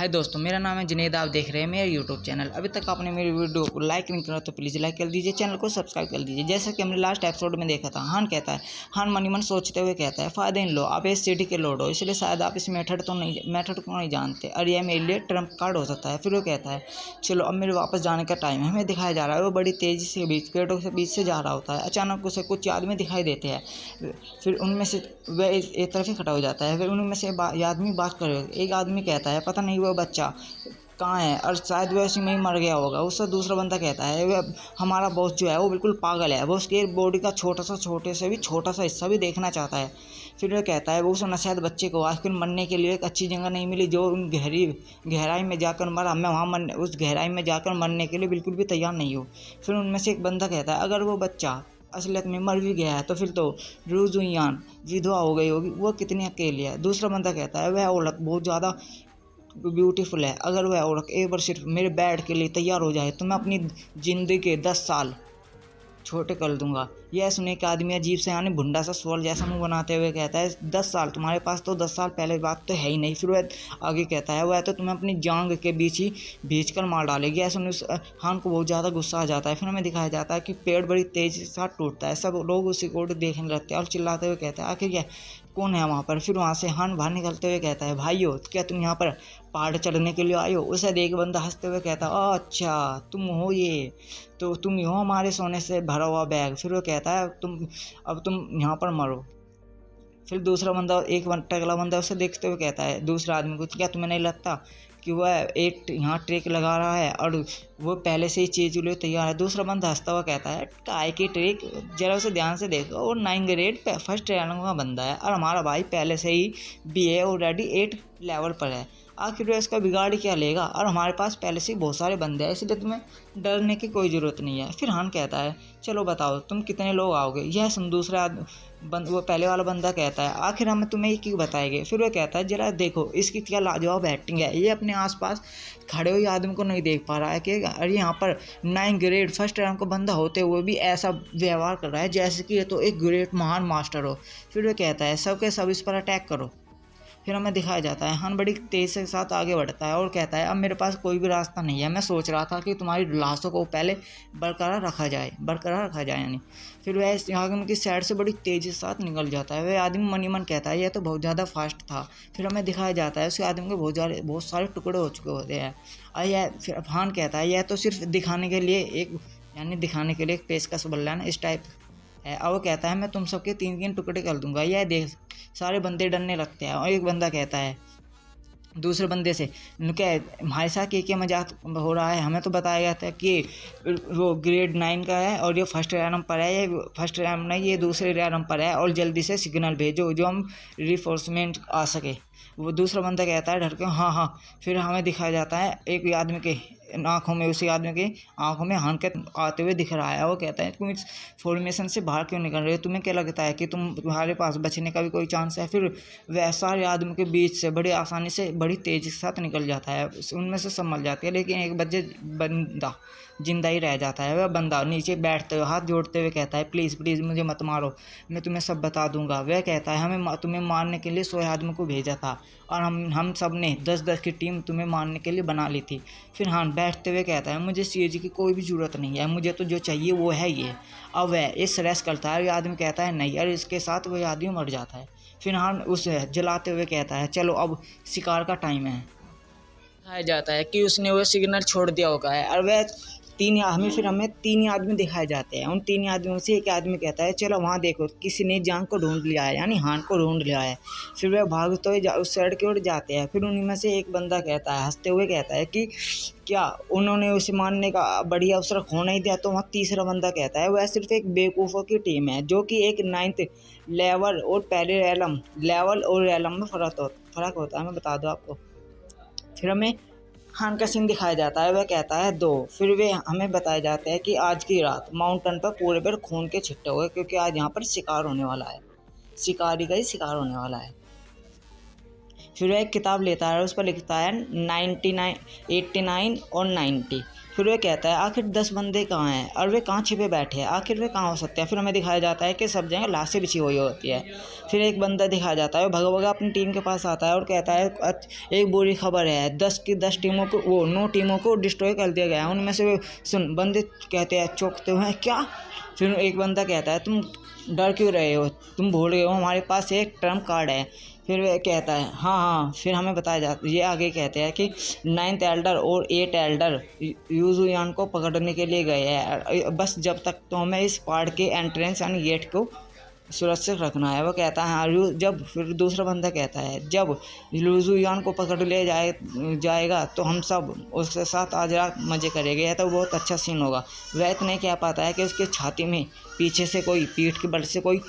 हाय दोस्तों, मेरा नाम है जुनैद। आप देख रहे हैं मेरा यूट्यूब चैनल। अभी तक आपने मेरी वीडियो को लाइक नहीं करा तो प्लीज़ लाइक कर दीजिए, चैनल को सब्सक्राइब कर दीजिए। जैसा कि हमने लास्ट एपिसोड में देखा था, हान कहता है, हान मनी मन सोचते हुए कहता है, फादर इन लो, आप इस सिटी के लॉर्ड हो, इसलिए शायद आप इस मेथड को नहीं जानते और यह मेरे लिए ट्रम्प कार्ड हो सकता है। फिर वो कहता है, चलो अब मेरे वापस जाने का टाइम है। हमें दिखाया जा रहा है वो बड़ी तेज़ी से पेड़ों के बीच से जा रहा होता है। अचानक उसे कुछ आदमी दिखाई देते हैं। फिर उनमें से वह एक तरफ ही खड़ा हो जाता है। फिर उनमें से आदमी बात कर रहे, एक आदमी कहता है, पता नहीं वो बच्चा कहाँ है और शायद वह उसी में ही मर गया होगा। उससे दूसरा बंदा कहता है, वह हमारा बॉस जो है वो बिल्कुल पागल है, वो उसके बॉडी का छोटे सा हिस्सा भी देखना चाहता है। फिर वह कहता है, वो उस नशायद बच्चे को आखिर मरने के लिए एक अच्छी जगह नहीं मिली जो उन गहराई में जाकर मरा। मैं वहाँ उस गहराई में जाकर मरने के लिए बिल्कुल भी तैयार नहीं हूँ। फिर उनमें से एक बंदा कहता है, अगर वो बच्चा असलियत में मर भी गया है तो फिर तो रूजुयान विधवा हो गई होगी, वो कितनी अकेली है। दूसरा बंदा कहता है, वह औरत बहुत ज़्यादा ब्यूटीफुल है, अगर वह औरत एक बार सिर्फ मेरे बेड के लिए तैयार हो जाए तो मैं अपनी ज़िंदगी के 10 साल छोटे कर दूंगा। यह सुने के आदमी अजीब से यानी भुंडा सा सवाल जैसा मुंह बनाते हुए कहता है, 10 साल? तुम्हारे पास तो 10 साल पहले बात तो है ही नहीं। फिर वह आगे कहता है, वह तो तुम्हें अपनी जांग के बीच ही भींच कर मार डालेगी। ऐसा उस हान को बहुत ज़्यादा गुस्सा आ जाता है। फिर हमें दिखाया जाता है कि पेड़ बड़ी तेज़ी के साथ टूटता है। सब लोग उसी को देखने लगते हैं और चिल्लाते हुए कहते हैं, आखिर क्या कौन है वहाँ पर। फिर वहाँ से हान बाहर निकलते हुए कहता है, भाइयों क्या तुम यहाँ पर पहाड़ चढ़ने के लिए आए हो? उसे देख बंदा हंसते हुए कहता है, अच्छा तुम हो ये, तो तुम ही हो हमारे सोने से भरा हुआ बैग। फिर वो कहता है, अब तुम यहाँ पर मरो। फिर दूसरा बंदा, एक टकला बंदा उसे देखते हुए कहता है दूसरा आदमी को, क्या तुम्हें नहीं लगता कि वह एक यहाँ ट्रेक लगा रहा है और वो पहले से ही चीज़ लिए तैयार है? दूसरा बंदा हंसता हुआ कहता है, काय की ट्रेक, जरा उसे ध्यान से देखो, और 9 ग्रेड फर्स्ट रैंक का बंदा है और हमारा भाई पहले से ही BA ऑलरेडी 8 लेवल पर है। आखिर वो इसका बिगाड़ क्या लेगा, और हमारे पास पहले से ही बहुत सारे बंदे हैं, इसलिए तुम्हें डरने की कोई ज़रूरत नहीं है। फिर हान कहता है, चलो बताओ तुम कितने लोग आओगे? यह सुन दूसरा वो पहले वाला बंदा कहता है, आखिर हम तुम्हें ये क्यों बताएंगे? फिर वो कहता है, जरा देखो इसकी क्या लाजवाब एक्टिंग है, ये अपने आसपास खड़े हुए आदमी को नहीं देख पा रहा है कि अरे यहाँ पर 9 ग्रेड फर्स्ट रैंक का बंदा होते हुए भी ऐसा व्यवहार कर रहा है जैसे कि ये तो एक ग्रेट महान मास्टर हो। फिर वो कहता है, सबके सब इस पर अटैक करो। फिर हमें दिखाया जाता है, हान बड़ी तेज़ के साथ आगे बढ़ता है और कहता है, अब मेरे पास कोई भी रास्ता नहीं है। मैं सोच रहा था कि तुम्हारी लाशों को पहले बरकरार रखा जाए यानी। फिर वह इस आदमी की साइड से बड़ी तेज़ी के साथ निकल जाता है। वह आदमी मनी मन कहता है, यह तो बहुत ज़्यादा फास्ट था। फिर हमें दिखाया जाता है उस आदमी के बहुत सारे टुकड़े हो चुके होते हैं। और यह फिर हान कहता है, यह तो सिर्फ दिखाने के लिए एक पेशकश बल्ला ना इस टाइप है। और वो कहता है, मैं तुम सबके 3-3 टुकड़े कर दूंगा। यह देख सारे बंदे डरने लगते हैं। और एक बंदा कहता है दूसरे बंदे से, क्या हमारे साथ क्या मजाक हो रहा है? हमें तो बताया गया था कि वो ग्रेड 9 का है और ये फर्स्ट रैंक पर है। ये फर्स्ट रैंक नहीं, ये दूसरे रैंक पर है और जल्दी से सिग्नल भेजो जो हम रिफोर्समेंट आ सके। वो दूसरा बंदा कहता है डर के, हाँ हाँ। फिर हमें दिखाया जाता है एक आदमी के आँखों में, उसी आदमी की आँखों में हान के आते हुए दिख रहा है। वो कहता है, तुम इस फॉर्मेशन से बाहर क्यों निकल रहे हो? तुम्हें क्या लगता है कि तुम्हारे पास बचने का भी कोई चांस है? फिर वह सारे आदमी के बीच से बड़ी आसानी से बड़ी तेज़ी के साथ निकल जाता है। उनमें से सब मर जाती है, लेकिन एक बंदा जिंदा ही रह जाता है। वह बंदा नीचे बैठते हुए हाथ जोड़ते हुए कहता है, प्लीज़ प्लीज़ मुझे मत मारो, मैं तुम्हें सब बता दूंगा। वह कहता है, हमें तुम्हें मारने के लिए 100 आदमी को भेजा था और हम सब ने 10-10 की टीम तुम्हें मारने के लिए बना ली थी। फिर हान बैठते हुए कहता है, मुझे सीएजी की कोई भी ज़रूरत नहीं है, मुझे तो जो चाहिए वो है ये। अब वह इस रेस करता है। वह आदमी कहता है नहीं, और इसके साथ वह आदमी मर जाता है। फिर हान उसे जलाते हुए कहता है, चलो अब शिकार का टाइम है। दिखाया जाता है कि उसने वो सिग्नल छोड़ दिया होगा है और वह हमें 3 आदमी दिखाए जाते हैं। उन 3 आदमियों से एक आदमी कहता है, चलो वहाँ देखो किसी ने जांग को ढूंढ लिया है, यानी हान को ढूंढ लिया है। फिर वह भागते हुए उस साइड की ओर जाते हैं। फिर उन्हीं में से एक बंदा कहता है, हंसते हुए कहता है कि क्या उन्होंने उसे मारने का बढ़िया अवसर खो नहीं दिया? तो वहाँ तीसरा बंदा कहता है, वह सिर्फ एक बेवकूफ़ों की टीम है जो कि एक 9th लेवल और पहले लेवल और रैलम में फ़र्क होता है, मैं बता दूँ आपको। फिर हमें हान का सीन दिखाया जाता है। वह कहता है 2। फिर वे हमें बताया जाता है कि आज की रात माउंटेन पर पूरे पर खून के छिट्टे हुए, क्योंकि आज यहाँ पर शिकार होने वाला है, शिकारी का ही शिकार होने वाला है। फिर वह एक किताब लेता है और उस पर लिखता है 99, 89 और 90। फिर वह कहता है आखिर 10 बंदे कहाँ हैं और वे कहाँ छिपे बैठे हैं, आखिर वे कहाँ हो सकते हैं। फिर हमें दिखाया जाता है कि सब जगह लाशें बिछी हुई होती है। फिर एक बंदा दिखाया जाता है, भगा भगा अपनी टीम के पास आता है और कहता है एक बुरी खबर है, 10 की 10 टीमों को 9 टीमों को डिस्ट्रॉय कर दिया गया है। उनमें से सुन, बंदे कहते हैं चौंकते हुए क्या। फिर एक बंदा कहता है तुम डर क्यों रहे हो, तुम भूल गए हो हमारे पास एक ट्रम्प कार्ड है। फिर वह कहता है हाँ। फिर हमें बताया जाता है, ये आगे कहते हैं कि 9th एल्डर और 8th एल्डर यूजुयान को पकड़ने के लिए गए हैं, बस जब तक तो हमें इस पहाड़ के एंट्रेंस यानी गेट को सुरक्षित रखना है। वो कहता है हाँ। जब फिर दूसरा बंदा कहता है जब यूजुयान को पकड़ ले जाएगा तो हम सब उसके साथ आज रात मज़े करेंगे, यह तो बहुत अच्छा सीन होगा। वह इतने कह पाता है कि उसके छाती में पीछे से कोई पीठ के बल से कोई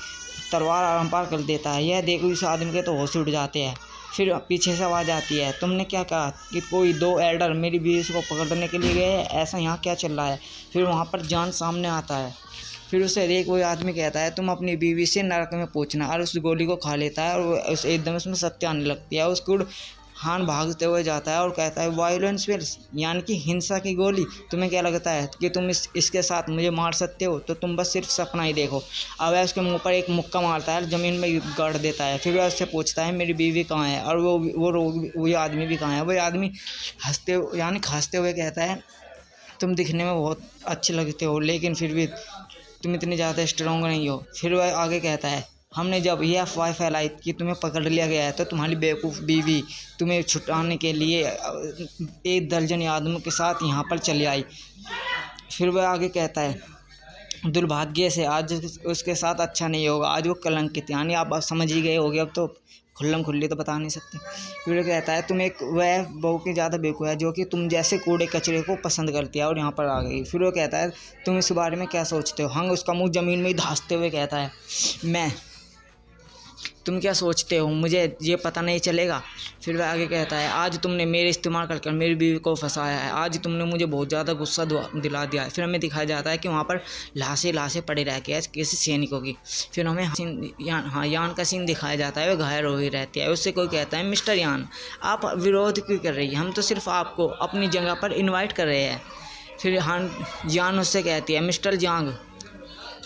तलवार आराम पार कर देता है। यह देखो इस आदमी के तो होश उड़ जाते हैं। फिर पीछे से आवाज़ आती है तुमने क्या कहा कि कोई 2 एल्डर मेरी बीवी को पकड़ने के लिए गए हैं, ऐसा यहाँ क्या चल रहा है। फिर वहाँ पर जान सामने आता है। फिर उसे एक कोई आदमी कहता है तुम अपनी बीवी से नरक में पूछना, और उस गोली को खा लेता है और उस एकदम उसमें सत्य आने लगती है। उसको हान भागते हुए जाता है और कहता है वायलेंस फिल्स यानी कि हिंसा की गोली, तुम्हें क्या लगता है कि तुम इसके साथ मुझे मार सकते हो, तो तुम बस सिर्फ सपना ही देखो। अब वह उसके मुंह पर एक मुक्का मारता है, ज़मीन में गाड़ देता है। फिर वह उससे पूछता है मेरी बीवी कहाँ है, और वो आदमी भी कहाँ है। वो आदमी खांसते हुए कहता है तुम दिखने में बहुत अच्छे लगते हो, लेकिन फिर भी तुम इतनी ज़्यादा स्ट्रॉन्ग नहीं हो। फिर वह आगे कहता है हमने जब यह अफवाह फैलाई कि तुम्हें पकड़ लिया गया है, तो तुम्हारी बेवकूफ़ बीवी तुम्हें छुड़ाने के लिए 1 दर्जन आदमियों के साथ यहाँ पर चली आई। फिर वह आगे कहता है दुर्भाग्य से आज उसके साथ अच्छा नहीं होगा, आज वो कलंकित, यानी आप समझ ही गए होगे, अब तो खुल्लम खुल्ली तो बता नहीं सकते। फिर वो कहता है तुम एक वह बहू की ज़्यादा बेवकूफ़ है जो कि तुम जैसे कूड़े कचरे को पसंद करती है और यहाँ पर आ गई। फिर वो कहता है तुम इस बारे में क्या सोचते हो। हंग उसका मुंह ज़मीन में ही धंसते हुए कहता है तुम क्या सोचते हो, मुझे ये पता नहीं चलेगा। फिर वह आगे कहता है आज तुमने मेरे इस्तेमाल कर मेरी बीवी को फंसाया है, आज तुमने मुझे बहुत ज़्यादा गुस्सा दिला दिया है। फिर हमें दिखाया जाता है कि वहाँ पर लाशें पड़े रह गए किसी सैनिकों की। फिर हमें यान का सीन दिखाया जाता है, वह घायल हो ही रहती है। उससे कोई कहता है मिस्टर यान आप विरोध क्यों कर रही है, हम तो सिर्फ आपको अपनी जगह पर इन्वाइट कर रहे हैं। फिर यान उससे कहती है मिस्टर जांग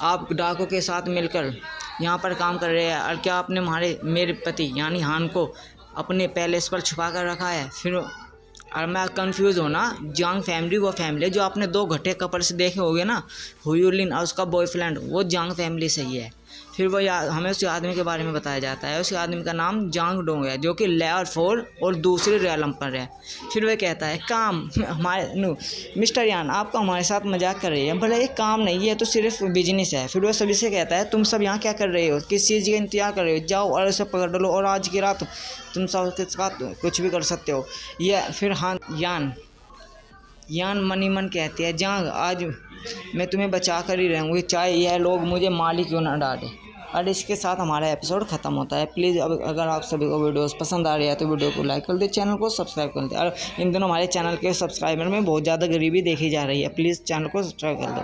आप डाकू के साथ मिलकर यहाँ पर काम कर रहे हैं, और क्या आपने मेरे पति यानी हान को अपने पैलेस पर छुपा कर रखा है। फिर और मैं कंफ्यूज हो ना, जांग फैमिली वो फैमिली जो आपने 2 घटे कपल से देखे होंगे ना, हुयुलिन और उसका बॉयफ्रेंड, वो जांग फैमिली से ही है। फिर वो हमें उस आदमी के बारे में बताया जाता है, उस आदमी का नाम जांग डोंग है जो कि लेयर 4 और दूसरे रियलम पर है। फिर वह कहता है काम मिस्टर यान आपका हमारे साथ मजाक कर रही है, भले ये काम नहीं है तो सिर्फ बिजनेस है। फिर वह सभी से कहता है तुम सब यहाँ क्या कर रहे हो, किस चीज़ का इंतजार कर रहे हो, जाओ और उसे पकड़ लो और आज की रात तुम सब के साथ कुछ भी कर सकते हो। यह फिर हाँ यान मनी मन कहती है जांग आज मैं तुम्हें बचा कर ही रहूँगी, चाहे यह लोग मुझे माली क्यों ना डालें। और इसके साथ हमारा एपिसोड ख़त्म होता है। प्लीज़ अगर आप सभी को वीडियोस पसंद आ रही है तो वीडियो को लाइक कर दे, चैनल को सब्सक्राइब कर दे। और इन दिनों हमारे चैनल के सब्सक्राइबर में बहुत ज़्यादा गरीबी देखी जा रही है, प्लीज़ चैनल को सब्सक्राइब कर दो।